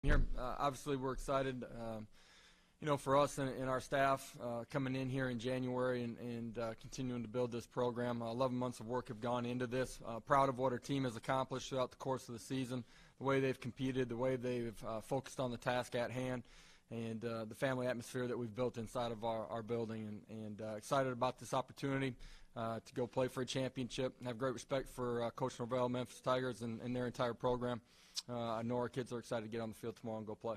Here, obviously, we're excited. For us and our staff coming in here in January and continuing to build this program. 11 months of work have gone into this. Proud of what our team has accomplished throughout the course of the season, the way they've competed, the way they've focused on the task at hand, and the family atmosphere that we've built inside of our building. And excited about this opportunity to go play for a championship. I have great respect for Coach Norvell, Memphis Tigers, and their entire program. I know our kids are excited to get on the field tomorrow and go play.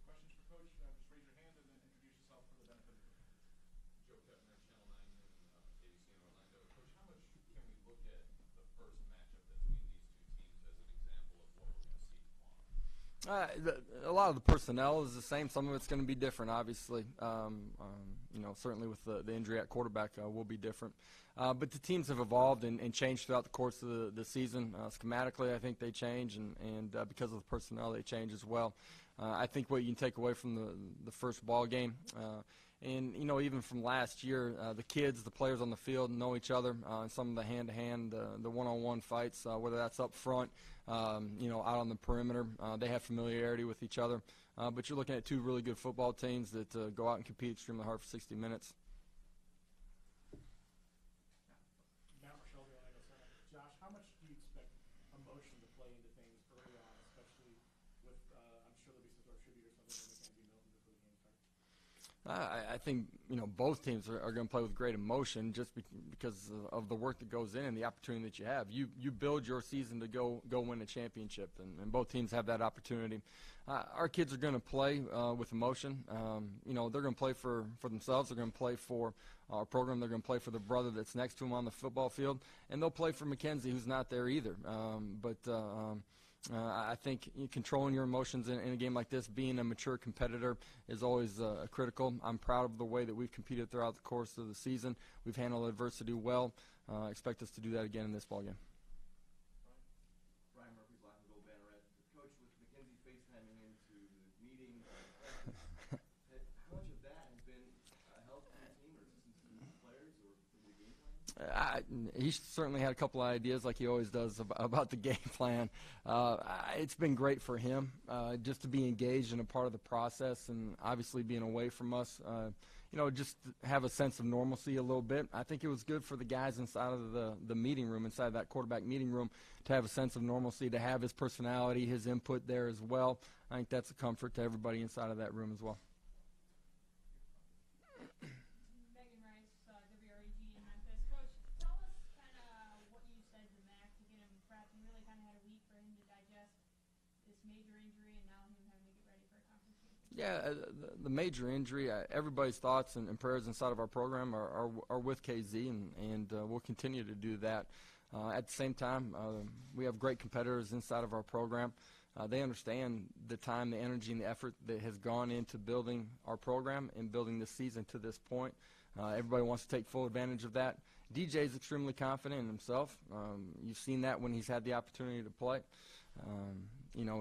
Questions for Coach? Just raise your hand and then introduce yourself for the benefit of the group. Joe Kepner, Channel 9 and ABC in Orlando. Coach, how much can we look at the first matchup between these two teams as an example of what we're going to see tomorrow? A lot of the personnel is the same. Some of it's going to be different, obviously. Certainly with the injury at quarterback will be different. But the teams have evolved and changed throughout the course of the season. Schematically, I think they change, and because of the personnel, they change as well. I think what you can take away from the first ball game, even from last year, the kids, the players on the field know each other. Some of the hand-to-hand, the one-on-one fights, whether that's up front, out on the perimeter, they have familiarity with each other. But you're looking at two really good football teams that go out and compete extremely hard for 60 minutes. Josh, how much do you expect emotion to play into things early on, especially with, I'm sure there'll be some sort of tribute or something in Mackenzie Milton before the game starts? I think both teams are going to play with great emotion just because of the work that goes in and the opportunity that you have. You build your season to go win a championship, and both teams have that opportunity. Our kids are going to play with emotion. They're going to play for themselves. They're going to play for our program. They're going to play for the brother that's next to them on the football field, and they'll play for Mackenzie, who's not there either. I think controlling your emotions in a game like this, being a mature competitor, is always critical. I'm proud of the way that we've competed throughout the course of the season. We've handled adversity well. Expect us to do that again in this ballgame. Ryan Murphy, Black and Gold Banneret. Coach, with Mackenzie FaceTiming into the meeting, how much of that has been help for the team, or is this some new players or from the game plan? He certainly had a couple of ideas, like he always does, about the game plan. It's been great for him just to be engaged in a part of the process, and obviously being away from us, just have a sense of normalcy a little bit. I think it was good for the guys inside of the meeting room, inside that quarterback meeting room, to have a sense of normalcy, to have his personality, his input there as well. I think that's a comfort to everybody inside of that room as well. Megan Rice, WREG in Memphis. Coach, tell us kind of what you said to Mac to get him prepped. You really kind of had a week for him to digest this major injury, and now him having to get ready for a conference game. Yeah, the major injury, everybody's thoughts and prayers inside of our program are with KZ, and we'll continue to do that. At the same time, we have great competitors inside of our program. They understand the time, the energy, and the effort that has gone into building our program and building this season to this point. Everybody wants to take full advantage of that. DJ is extremely confident in himself. You've seen that when he's had the opportunity to play.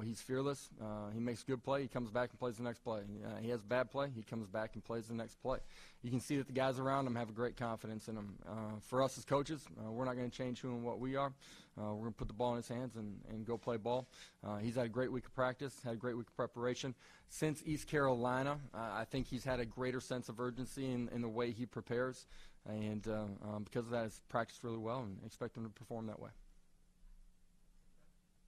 He's fearless. He makes a good play. He comes back and plays the next play. He has a bad play. He comes back and plays the next play. You can see that the guys around him have a great confidence in him. For us as coaches, we're not going to change who and what we are. We're going to put the ball in his hands and go play ball. He's had a great week of practice, had a great week of preparation. Since East Carolina, I think he's had a greater sense of urgency in the way he prepares. And because of that, he's practiced really well, and expect him to perform that way.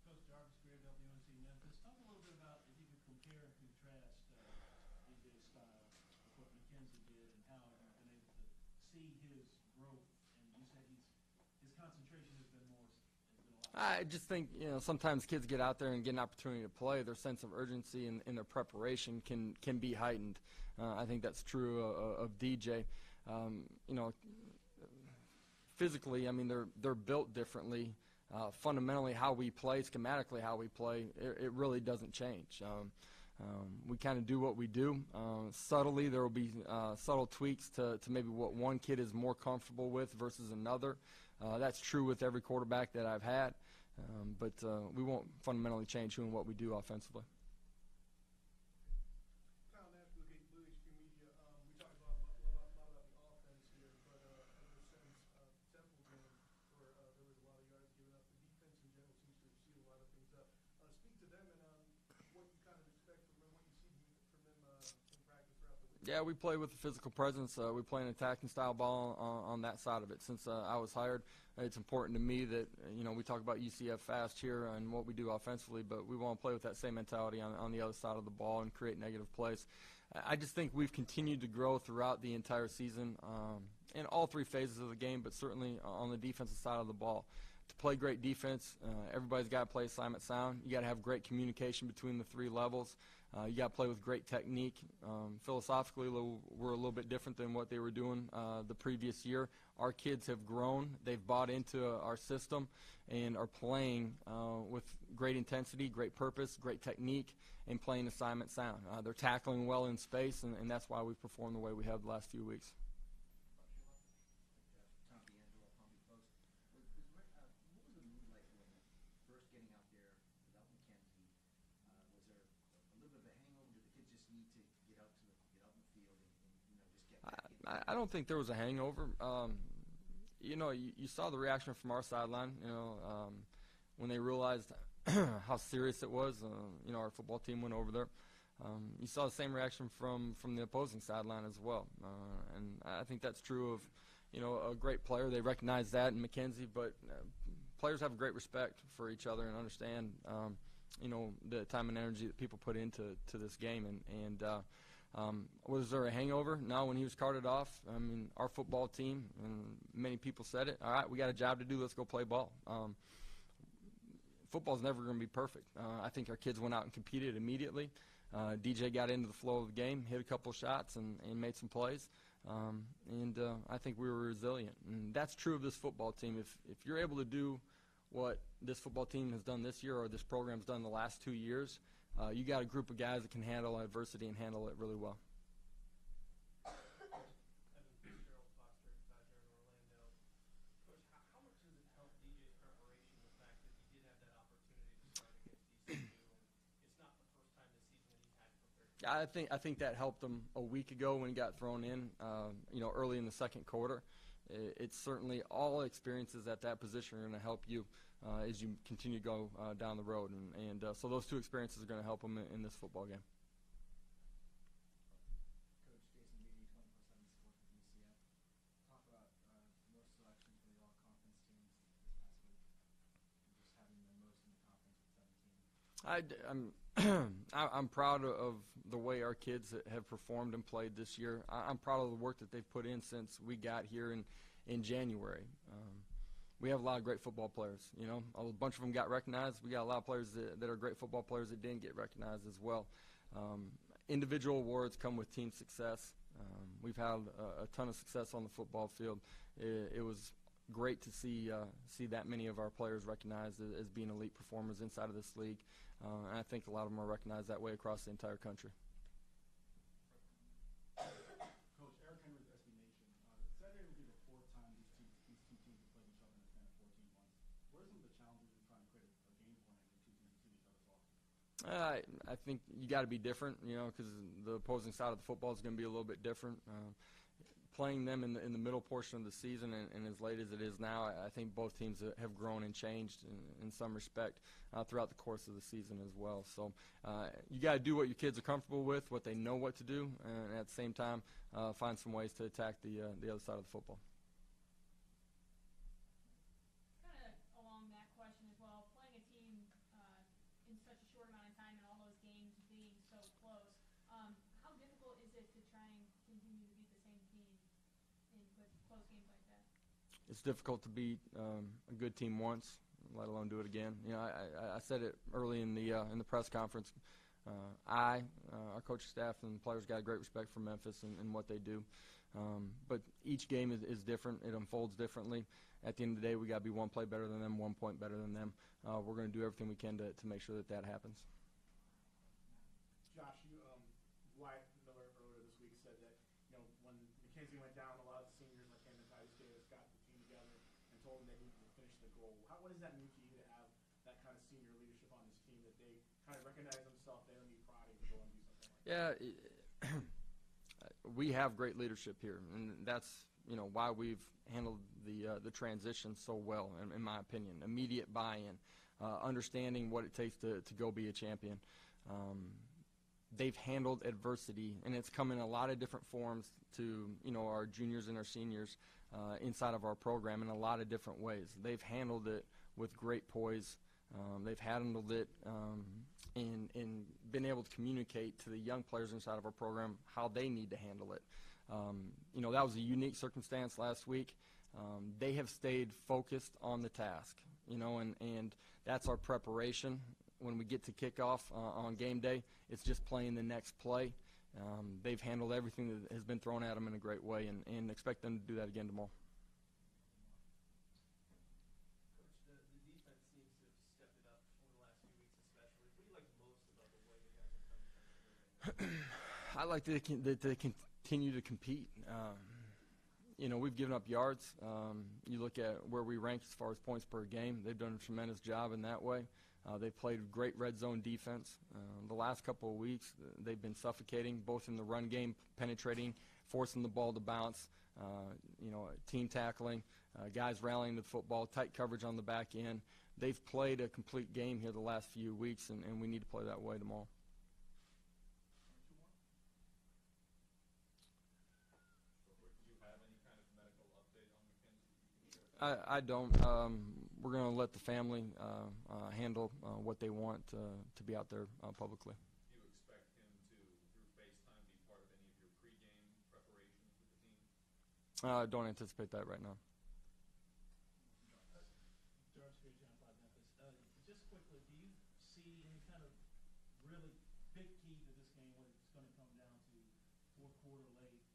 Coach Jarvis Greer, WNC Memphis. Talk a little bit about if you could compare and contrast DJ's style with what Mackenzie did, and how you've been able to see his growth. And you said his concentration has been a lot. I just think sometimes kids get out there and get an opportunity to play. Their sense of urgency and their preparation can be heightened. I think that's true of DJ. Physically, I mean, they're built differently. Fundamentally, how we play, schematically how we play, it really doesn't change. We kind of do what we do. Subtly, there will be subtle tweaks to maybe what one kid is more comfortable with versus another. That's true with every quarterback that I've had, but we won't fundamentally change who and what we do offensively. Kyle Nash, Blue Extreme Media. We talked a lot about the offense here, but ever since Temple game, where there was a lot of yards given up, the defense in general seems to have sealed a lot of things up. Speak to them, and Yeah, we play with a physical presence. We play an attacking style ball on that side of it. Since I was hired, it's important to me that, we talk about UCF fast here and what we do offensively, but we want to play with that same mentality on the other side of the ball and create negative plays. I just think we've continued to grow throughout the entire season in all three phases of the game, but certainly on the defensive side of the ball. To play great defense, everybody's got to play assignment sound. You got to have great communication between the three levels. You got to play with great technique. Philosophically, we're a little bit different than what they were doing the previous year. Our kids have grown. They've bought into our system and are playing with great intensity, great purpose, great technique, and playing assignment sound. They're tackling well in space, and that's why we've performed the way we have the last few weeks. Tom D'Angelo, Palm Beach Post. What was the mood like when first getting out there without McKenzie? Was there a little bit of a hangover? Did the kids just need to get out in the field and just get back in? I don't think there was a hangover. You saw the reaction from our sideline, when they realized how serious it was. Our football team went over there. You saw the same reaction from the opposing sideline as well. And I think that's true of, a great player. They recognize that in McKenzie, but players have a great respect for each other and understand, the time and energy that people put into this game. Was there a hangover? No, when he was carted off, our football team, and many people said it, all right, we got a job to do, let's go play ball. Football's never going to be perfect. I think our kids went out and competed immediately. DJ got into the flow of the game, hit a couple shots, and made some plays. I think we were resilient. And that's true of this football team. If you're able to do what this football team has done this year or this program's done the last 2 years, you got a group of guys that can handle adversity and handle it really well. Evan Fitzgerald, Fox 35 here in Orlando. Coach, how much does it help DJ's preparation, the fact that he did have that opportunity to start against ECU? It's not the first time this season that he's had to prepare. I think that helped him a week ago when he got thrown in, early in the second quarter. It's certainly all experiences at that position are going to help you as you continue to go down the road. So those two experiences are going to help him in this football game. Coach Jason Beatty, 24/7 Sports with UCF. Talk about your selection for the all-conference teams this past week and just having the most in the conference with 17. I'm proud of the way our kids have performed and played this year. I'm proud of the work that they've put in since we got here in January. We have a lot of great football players. A bunch of them got recognized. We got a lot of players that are great football players that didn't get recognized as well. Individual awards come with team success. We've had a ton of success on the football field. It was great to see that many of our players recognized as being elite performers inside of this league. And I think a lot of them are recognized that way across the entire country. Coach, Eric Henry's SB Nation. Saturday will be the fourth time these two teams have played each other in the span of 14 months. What are some of the challenges in trying to create a game plan when two teams see each other often? I think you got to be different, because the opposing side of the football is going to be a little bit different. Playing them in the middle portion of the season and as late as it is now, I think both teams have grown and changed in some respect throughout the course of the season as well. So you got to do what your kids are comfortable with, what they know what to do, and at the same time find some ways to attack the other side of the football. Kind of along that question as well, playing a team in such a short amount of time and all those games being so close, how difficult is it to try and continue to beat the same team with close games like that? It's difficult to beat a good team once, let alone do it again. I said it early in the press conference. Our coaching staff and players got a great respect for Memphis and what they do. But each game is different. It unfolds differently. At the end of the day, we got to be one play better than them, 1 point better than them. We're going to do everything we can to make sure that happens. Josh, Wyatt Miller earlier this week said that, when McKenzie went down, a lot of the seniors like him and Titus Davis got the team together and told them they needed to finish the goal. What does that mean to you to have that kind of senior leadership on this team, that they kind of recognize themselves, they don't need prodding to go and do something like that? Yeah, we have great leadership here, and that's why we've handled the transition so well, in my opinion. Immediate buy-in, understanding what it takes to go be a champion. they've handled adversity, and it's come in a lot of different forms to, our juniors and our seniors inside of our program in a lot of different ways. They've handled it with great poise. They've handled it and been able to communicate to the young players inside of our program how they need to handle it. That was a unique circumstance last week. They have stayed focused on the task, and that's our preparation. When we get to kickoff on game day, it's just playing the next play. They've handled everything that has been thrown at them in a great way, and expect them to do that again tomorrow. Coach, the defense seems to have stepped it up over the last few weeks especially. What do you like most about the way you guys have come defensively? I like that they continue to compete. We've given up yards. You look at where we rank as far as points per game. They've done a tremendous job in that way. They've played great red zone defense. The last couple of weeks, they've been suffocating, both in the run game, penetrating, forcing the ball to bounce, team tackling, guys rallying the football, tight coverage on the back end. They've played a complete game here the last few weeks, and we need to play that way tomorrow. I don't. We're going to let the family handle what they want to be out there publicly. Do you expect him to, through FaceTime, be part of any of your pregame preparations with the team? I don't anticipate that right now. George Street, John 5 Memphis. Just quickly, do you see any kind of really big key to this game when it's going to come down to fourth quarter late,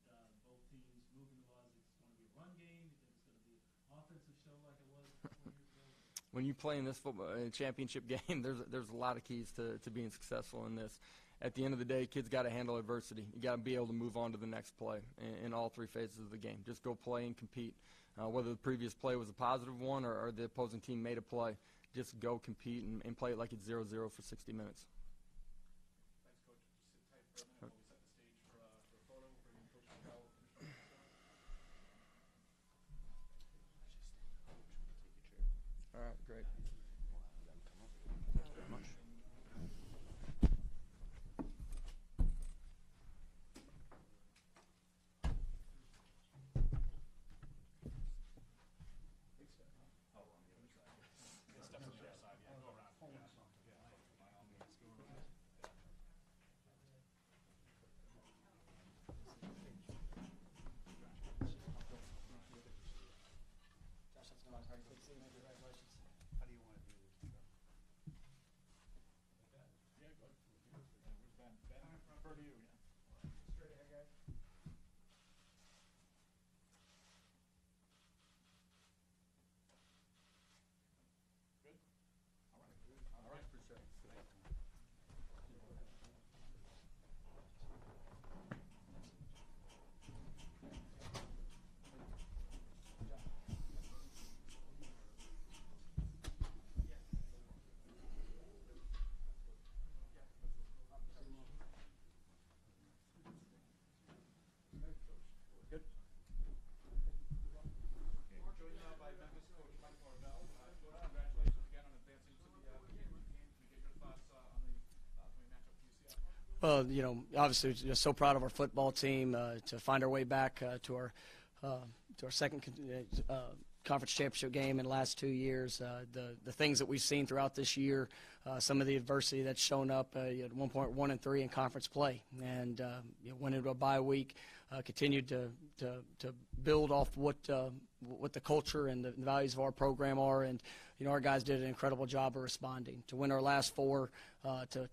both teams moving the ball? It's going to be a run game? You think it's going to be an offensive show like it was a couple of years ago? When you play in this football championship game, there's a lot of keys to being successful in this. At the end of the day, kids got to handle adversity. You got to be able to move on to the next play in all three phases of the game. Just go play and compete. Whether the previous play was a positive one or the opposing team made a play, just go compete and play it like it's 0-0 for 60 minutes. Thanks, Coach. Just sit tight for a minute while we set the stage for a photo. We'll bring in Coach McDowell. All right, great. Straight ahead, guys. All right, appreciate it. Joined by Memphis coach Mike Norvell. Coach, congratulations again on advancing to the game. Can we get your thoughts on the upcoming matchup with UCF? Well, obviously, just so proud of our football team to find our way back to our second conference championship game in the last 2 years. The things that we've seen throughout this year, some of the adversity that's shown up at 1.1-3 in conference play, and went into a bye week, continued to build off what the culture and the values of our program are, and our guys did an incredible job of responding. To win our last four, to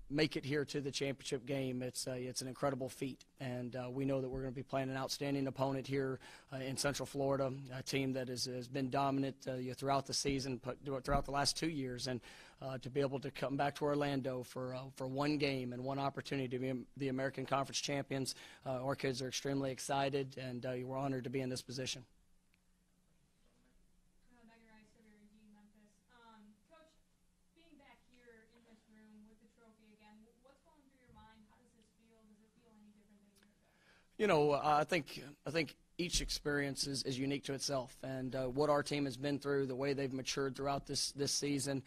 make it here to the championship game, it's an incredible feat, and we know that we're going to be playing an outstanding opponent here in Central Florida, a team that has been dominant throughout the season, throughout the last 2 years, and to be able to come back to Orlando for one game and one opportunity to be the American Conference champions. Our kids are extremely excited, and we're honored to be in this position. Megan Rice, WREG Memphis. Coach, being back here in this room with the trophy again, what's going through your mind? How does this feel? Does it feel any different than a year ago? I think each experience is unique to itself, and what our team has been through, the way they've matured throughout this season,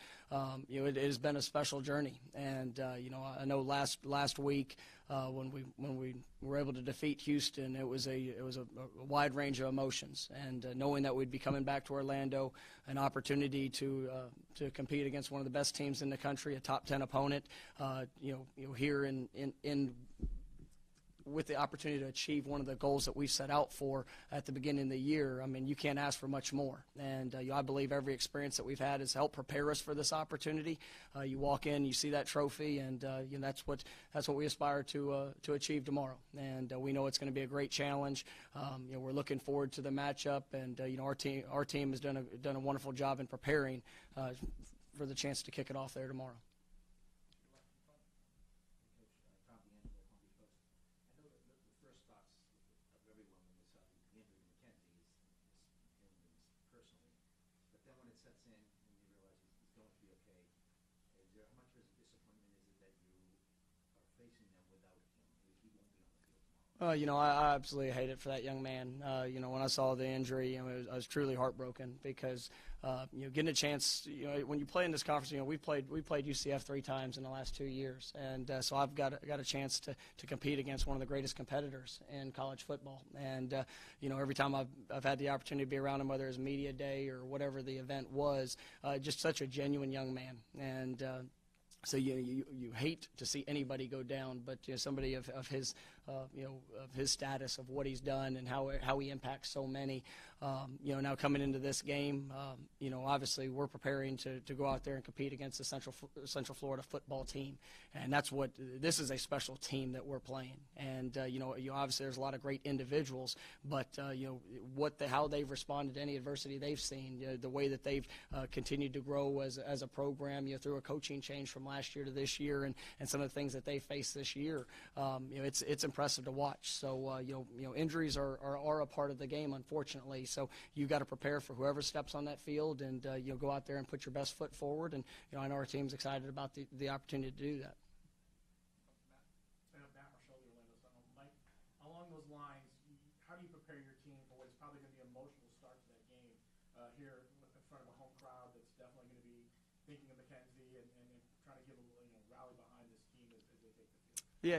it has been a special journey. And I know last week when we were able to defeat Houston, it was a wide range of emotions, and knowing that we'd be coming back to Orlando, an opportunity to compete against one of the best teams in the country, a top 10 opponent, here in with the opportunity to achieve one of the goals that we set out for at the beginning of the year. I mean, you can't ask for much more. And I believe every experience that we've had has helped prepare us for this opportunity. You walk in, you see that trophy, and that's what we aspire to achieve tomorrow. And we know it's going to be a great challenge. We're looking forward to the matchup, and our team has done a wonderful job in preparing for the chance to kick it off there tomorrow. Sets in and you realize it's going to be okay. How much of a disappointment is it that you are facing them without him? He won't be on the field tomorrow. I absolutely hate it for that young man. When I saw the injury, I was truly heartbroken because, getting a chance, when you play in this conference, we played UCF 3 times in the last 2 years. And so I've got a chance to compete against one of the greatest competitors in college football. And, every time I've had the opportunity to be around him, whether it's media day or whatever the event was, just such a genuine young man. And, so you hate to see anybody go down, but somebody of his of his status, of what he's done and how he impacts so many. Now coming into this game, obviously we're preparing to go out there and compete against the Central Florida football team, and this is a special team that we're playing. And obviously there's a lot of great individuals, but how they've responded to any adversity they've seen, the way that they've continued to grow as a program, through a coaching change from last year to this year, and some of the things that they face this year, it's impressive to watch. So injuries are a part of the game, unfortunately. So you got to prepare for whoever steps on that field, and go out there and put your best foot forward. And I know our team's excited about the opportunity to do that. Matt Marshall, the Orlando Sentinel. Mike, along those lines, how do you prepare your team for what is probably going to be an emotional start to that game here in front of a home crowd that's definitely going to be thinking of Mackenzie and trying to give a rally behind this team as they take the field? Yeah,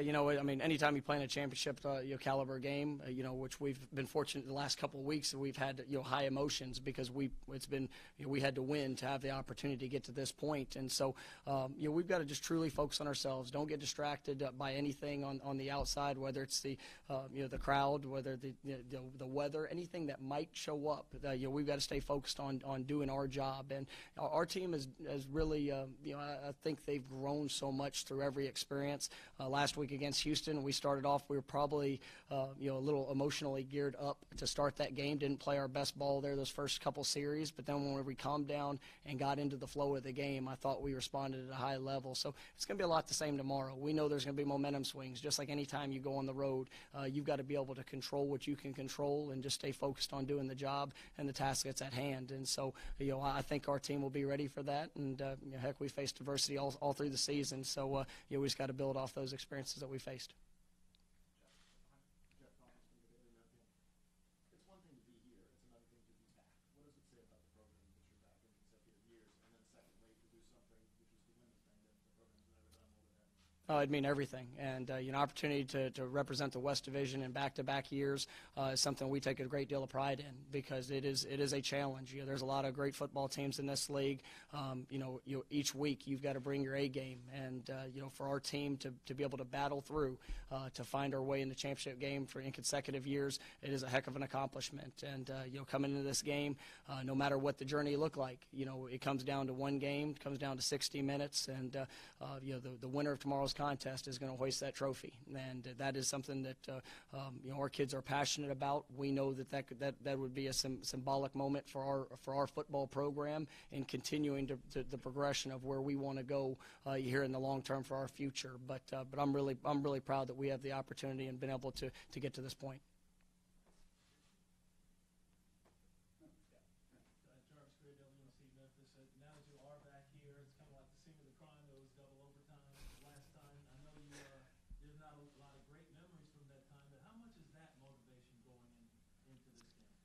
anytime you play in a championship caliber game, which we've been fortunate the last couple of weeks, we've had high emotions because we had to win to have the opportunity to get to this point. And so we've got to just truly focus on ourselves. Don't get distracted by anything on the outside, whether it's the crowd, whether the weather, anything that might show up. We've got to stay focused on doing our job. And our team has really I think they've grown so much through every experience. Last week against Houston, we started off, we were probably a little emotionally geared up to start that game. Didn't play our best ball there those first couple series, but then when we calmed down and got into the flow of the game, I thought we responded at a high level. So it's going to be a lot the same tomorrow. We know there's going to be momentum swings. Just like any time you go on the road, you've got to be able to control what you can control and just stay focused on doing the job and the task that's at hand. And so I think our team will be ready for that. And heck, we faced adversity all through the season, so we just got to build off those experiences that we faced. Jeff Thomas from the Daily Memphian. It's one thing to be here. It's another thing to be back. What does it say about the program that you're back in consecutive years? And then secondly, to do something, which is to win the thing that the program's never done more than that. It'd mean everything, and opportunity to represent the West Division in back-to-back years is something we take a great deal of pride in because it is a challenge. There's a lot of great football teams in this league. Each week you've got to bring your A game, and for our team to be able to battle through to find our way in the championship game in consecutive years, it is a heck of an accomplishment. And coming into this game, no matter what the journey looked like, it comes down to one game, it comes down to 60 minutes, and the winner of tomorrow's contest is going to hoist that trophy, and that is something that our kids are passionate about. We know that would be a symbolic moment for our football program in continuing the progression of where we want to go here in the long term for our future. But I'm really proud that we have the opportunity and been able to get to this point. Jarvis Gray, WNC Memphis. Now that you are back here, it's kind of like the scene of the crime. There was double overtime last time. I know there's not a lot of great memories from that time, but how much is that motivation going into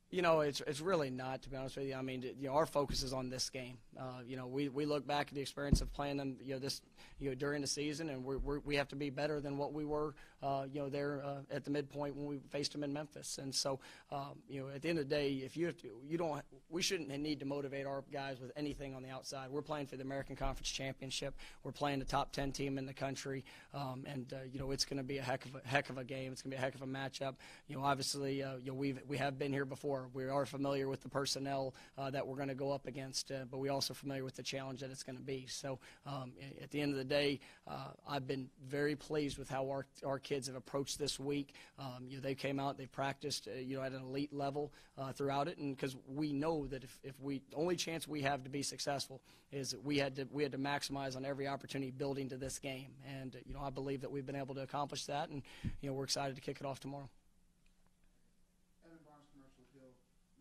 You know, it's really not, to be honest with you. I mean, you know, our focus is on this game. You know, we look back at the experience of playing them, you know, this, you know, during the season, and we have to be better than what we were, you know, there at the midpoint when we faced them in Memphis. And so, you know, at the end of the day, if we shouldn't need to motivate our guys with anything on the outside. We're playing for the American Conference Championship. We're playing the top 10 team in the country, and you know, it's going to be a heck of a game. It's going to be a heck of a matchup. You know, obviously, you know, we have been here before. We are familiar with the personnel that we're going to go up against, but we're also familiar with the challenge that it's going to be. So at the end of the day, I've been very pleased with how our kids have approached this week. You know, they came out, they practiced, you know, at an elite level throughout it, and because we know that if the only chance we have to be successful is that we had to maximize on every opportunity building to this game, and you know, I believe that we've been able to accomplish that, and you know, we're excited to kick it off tomorrow. Evan Barnes, Commercial Appeal.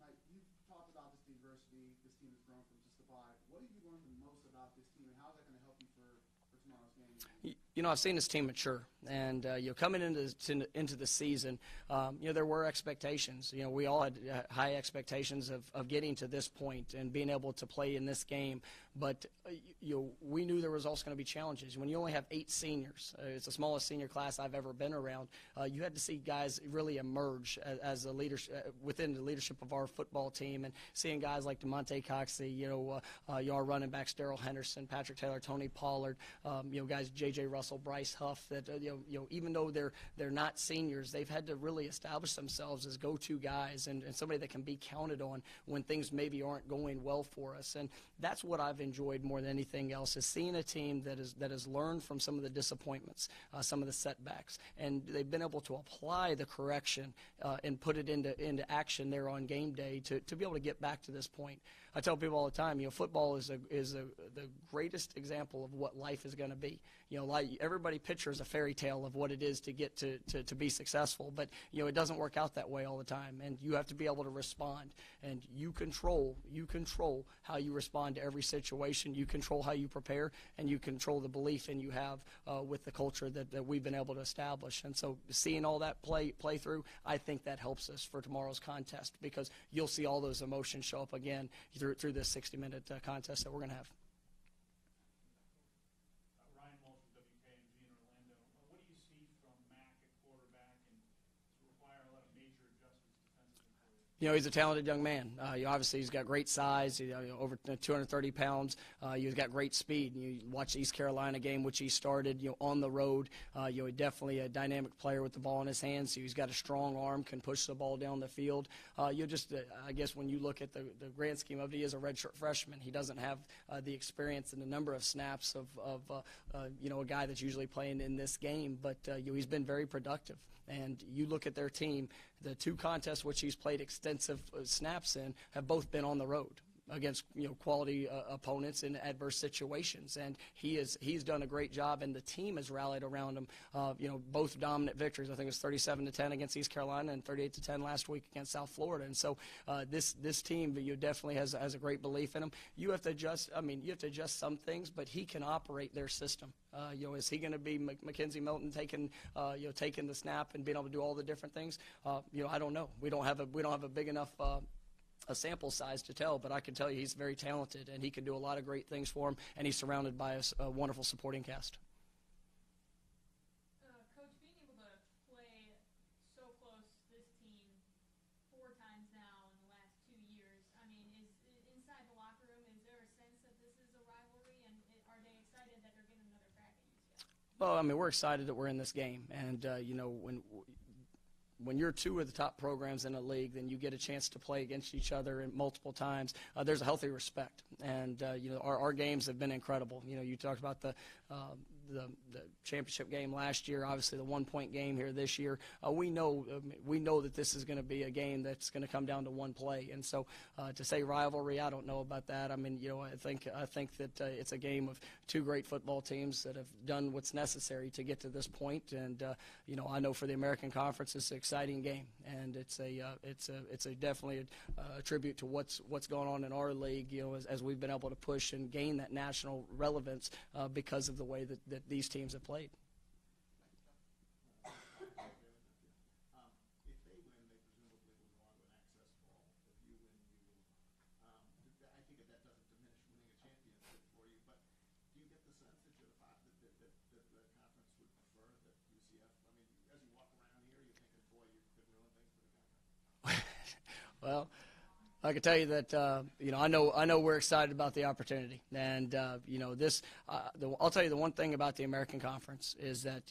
Mike, you've talked about this diversity this team has grown from just a 5. What have you learned the most about this team, and how is that going to help you for tomorrow's game? You know, I've seen this team mature, and you know, coming into the season, you know, there were expectations. You know, we all had high expectations of getting to this point and being able to play in this game. But you know, we knew there was also going to be challenges. When you only have 8 seniors, it's the smallest senior class I've ever been around. You had to see guys really emerge as a leader within the leadership of our football team, and seeing guys like DeMonte Coxey, you know, our running backs Daryl Henderson, Patrick Taylor, Tony Pollard, you know, guys J.J. Russell, Bryce Huff. That you know, even though they're not seniors, they've had to really establish themselves as go-to guys and somebody that can be counted on when things maybe aren't going well for us. And that's what I've enjoyed more than anything else, is seeing a team that has learned from some of the disappointments, some of the setbacks, and they've been able to apply the correction and put it into action there on game day to be able to get back to this point. I tell people all the time, you know, football is the greatest example of what life is going to be. You know, like everybody pictures a fairy tale of what it is to get to be successful, but you know, it doesn't work out that way all the time, and you have to be able to respond. And you control how you respond to every situation. You control how you prepare, and you control the belief in you have with the culture that we've been able to establish. And so, seeing all that play through, I think that helps us for tomorrow's contest, because you'll see all those emotions show up again through this 60-minute contest that we're going to have. Ryan Walsh from WKMG in Orlando. What do you see from Mac at quarterback, and does it require a lot of major adjustments defensively for you? You know, he's a talented young man. Obviously, he's got great size, over 230 pounds. He's got great speed. You watch the East Carolina game, which he started, on the road. Definitely a dynamic player with the ball in his hands. He's got a strong arm, can push the ball down the field. I guess when you look at the grand scheme of it, he is a redshirt freshman. He doesn't have the experience and the number of snaps of a guy that's usually playing in this game, but he's been very productive. And you look at their team, the 2 contests which he's played extensive snaps in have both been on the road against quality opponents in adverse situations, and he's done a great job, and the team has rallied around him. Both dominant victories. I think it was 37-10 against East Carolina and 38-10 last week against South Florida. And so this team definitely has a great belief in him. You have to adjust. You have to adjust some things, but he can operate their system. Is he going to be Mackenzie Milton taking the snap and being able to do all the different things? I don't know. We don't have a big enough a sample size to tell, but I can tell you he's very talented, and he can do a lot of great things for him, and he's surrounded by a wonderful supporting cast. Coach, being able to play so close this team 4 times now in the last 2 years, is inside the locker room, is there a sense that this is a rivalry, and are they excited that they're getting another crack at UCF? Well, we're excited that we're in this game, and when you're 2 of the top programs in a league, then you get a chance to play against each other multiple times. There's a healthy respect, and our games have been incredible. You talked about the championship game last year, obviously the 1-point game here this year. We know that this is going to be a game that's going to come down to one play, and so to say rivalry, I don't know about that. I think that it's a game of 2 great football teams that have done what's necessary to get to this point, and I know for the American Conference it's an exciting game, and it's definitely a tribute to what's going on in our league, as we've been able to push and gain that national relevance because of the way that these teams have played. If they win, they presumably will go on to an access ball. Well, I can tell you that I know we're excited about the opportunity, and this. I'll tell you the one thing about the American Conference is that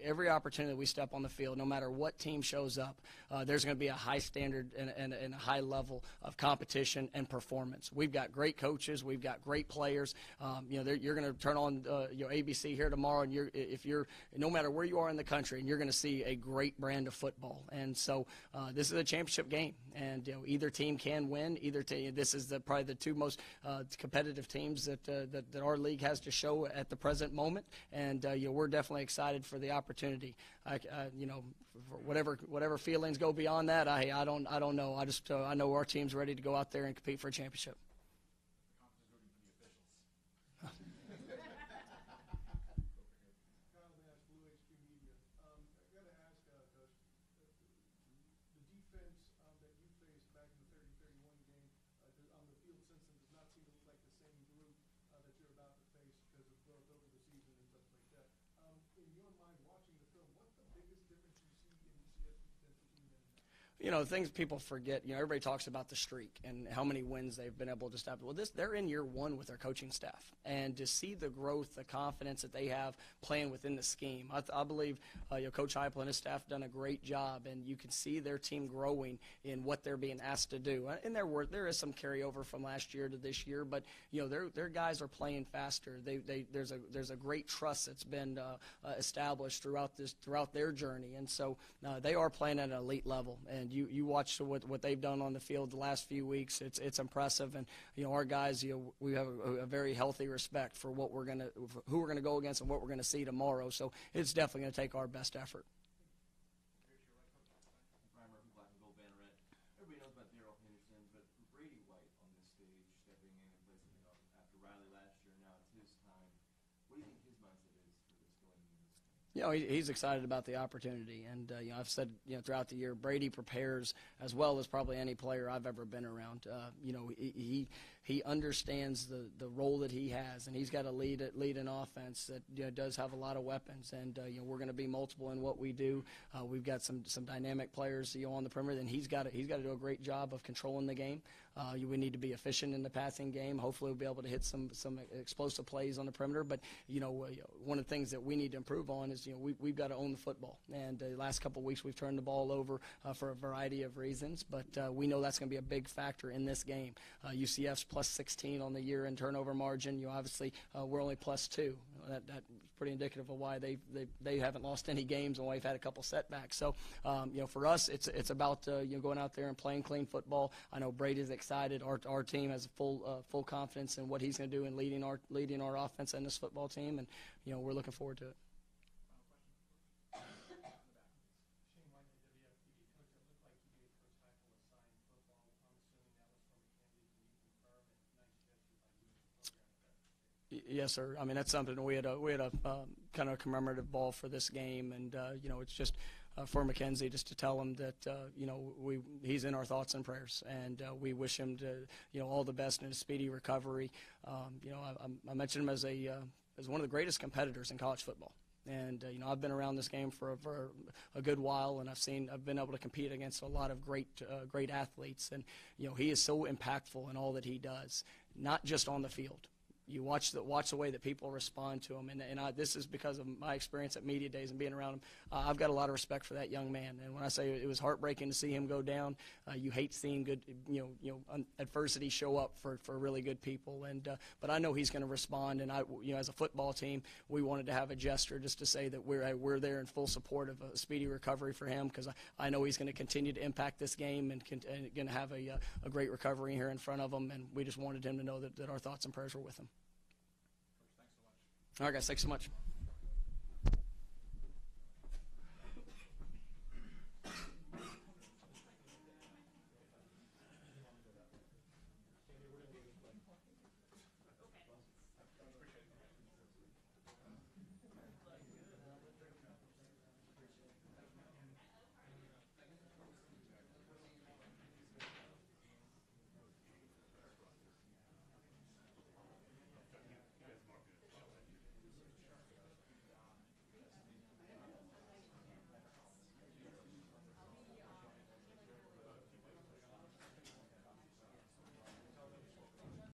every opportunity we step on the field, no matter what team shows up, there's going to be a high standard and a high level of competition and performance. We've got great coaches, we've got great players. You're going to turn on ABC here tomorrow, and no matter where you are in the country, and you're going to see a great brand of football. And so this is a championship game, and either team can win. Either team. This is probably the two most competitive teams that our league has to show at the present moment, and we're definitely excited for the opportunity. Whatever feelings go beyond that, I don't know. I know our team's ready to go out there and compete for a championship. Things people forget, everybody talks about the streak and how many wins they've been able to establish. Well, they're in year one with their coaching staff. And to see the growth, the confidence that they have playing within the scheme, I believe Coach Heupel and his staff have done a great job, and you can see their team growing in what they're being asked to do. And there is some carryover from last year to this year, but their guys are playing faster. There's a great trust that's been established throughout their journey, and so they are playing at an elite level. And you watch what they've done on the field the last few weeks. It's impressive, and our guys, we have a very healthy respect for who we're gonna go against and what we're gonna see tomorrow. So it's definitely gonna take our best effort. Brian Murphy, Black and Gold Banneret. Everybody knows about Darrell Henderson, but for Brady White on this stage, stepping in and placing it up after Riley last year, now it's his time. What do you think his mindset is for this going into this game? He's excited about the opportunity, and I've said throughout the year, Brady prepares as well as probably any player I've ever been around. He understands the role that he has, and he's got to lead an offense that does have a lot of weapons, and we're going to be multiple in what we do. We've got some dynamic players on the perimeter, and he's got to do a great job of controlling the game. We need to be efficient in the passing game. Hopefully we'll be able to hit some explosive plays on the perimeter, but one of the things that we need to improve on is we've got to own the football, and the last couple of weeks we've turned the ball over for a variety of reasons, but we know that's going to be a big factor in this game. UCF's plus 16 on the year in turnover margin. Obviously we're only plus 2. That's pretty indicative of why they haven't lost any games and why they've had a couple setbacks. So for us it's about going out there and playing clean football. I know Brady's excited. Our team has full confidence in what he's going to do in leading our offense and this football team, and we're looking forward to it. Yes, sir. I mean, that's something we had a kind of commemorative ball for this game, and it's just for Mackenzie just to tell him that he's in our thoughts and prayers, and we wish him all the best in a speedy recovery. I mentioned him as one of the greatest competitors in college football. And I've been around this game for a good while, and I've been able to compete against a lot of great athletes, and he is so impactful in all that he does, not just on the field. You watch the way that people respond to him, and this is because of my experience at Media Days and being around him. I've got a lot of respect for that young man, and when I say it was heartbreaking to see him go down, you hate seeing good adversity show up for really good people, and but I know he's going to respond, and as a football team, we wanted to have a gesture just to say that we're there in full support of a speedy recovery for him, because I know he's going to continue to impact this game and going to have a great recovery here in front of him, and we just wanted him to know that our thoughts and prayers were with him. Coach, thanks so much. All right, guys, thanks so much.